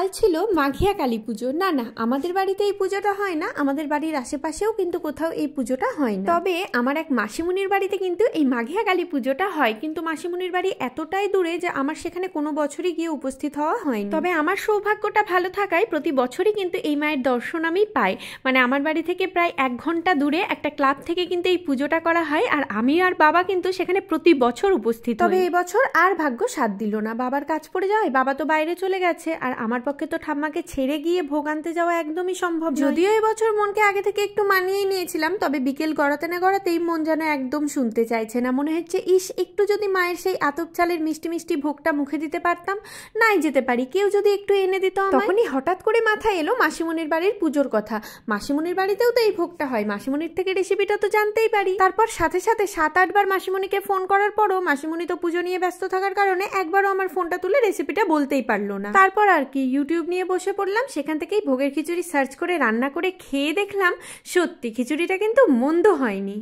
কাল ছিল মাঘিয়া কালী পুজো। না না, আমাদের বাড়িতে এই পুজোটা হয় না, আমাদের বাড়ির আশেপাশেও কিন্তু কোথাও এই পুজোটা হয় না। তবে আমার এক মাসিমুনির বাড়িতে কিন্তু এই মাঘিয়া কালী পুজোটা হয়, কিন্তু মাসিমুনির বাড়ি এতটাই দূরে যে আমার সেখানে কোনো বছরই গিয়ে উপস্থিত হওয়া হয়নি। তবে আমার সৌভাগ্যটা ভালো থাকায় প্রতি বছরই কিন্তু এই মায়ের দর্শন আমি পাই। মানে আমার বাড়ি থেকে প্রায় 1 ঘন্টা দূরে একটা ক্লাব থেকে কিন্তু এই পুজোটা করা হয়, আর আমি আর বাবা কিন্তু সেখানে প্রতি বছর উপস্থিত। তবে এই বছর আর ভাগ্য সাথ দিল না, বাবার কাজ পড়ে যায়, বাবা তো বাইরে চলে গেছে, আর আমার পক্ষে তো ঠাম্মাকে ছেড়ে গিয়ে ভোগ আনতে যাওয়া একদমই সম্ভব। যদিও এবছর মনকে আগে থেকে একটু মানিয়ে নিয়েছিলাম, তবে বিকেল গড়াতে না গড়াতেই মন যেন একদম শুনতে চাইছে না। মনে হচ্ছে ইস, একটু যদি মায়ের সেই আতপ চালের মিষ্টি মিষ্টি ভোগটা মুখে দিতে পারতাম, নাই যেতে পারি, কেউ যদি একটু এনে দিত। তখনই হঠাৎ করে মাথায় এলো মাসিমনির বাড়ির পুজোর কথা। মাসিমনির বাড়িতেও তো এই ভোগটা হয়, মাসিমনির থেকে রেসিপিটা তো জানতেই পারি। তারপর সাথে সাথে 7-8 বার মাসিমনিকে ফোন করার পরও মাসিমনি তো পুজো নিয়ে ব্যস্ত থাকার কারণে একবারও আমার ফোনটা তুলে রেসিপিটা বলতেই পারলো না। তারপর আর কি, ইউটিউব নিয়ে বসে পড়লাম, সেখান থেকেই ভোগের খিচুড়ি সার্চ করে রান্না করে খেয়ে দেখলাম সত্যি খিচুড়িটা কিন্তু মন্দ হয়নি।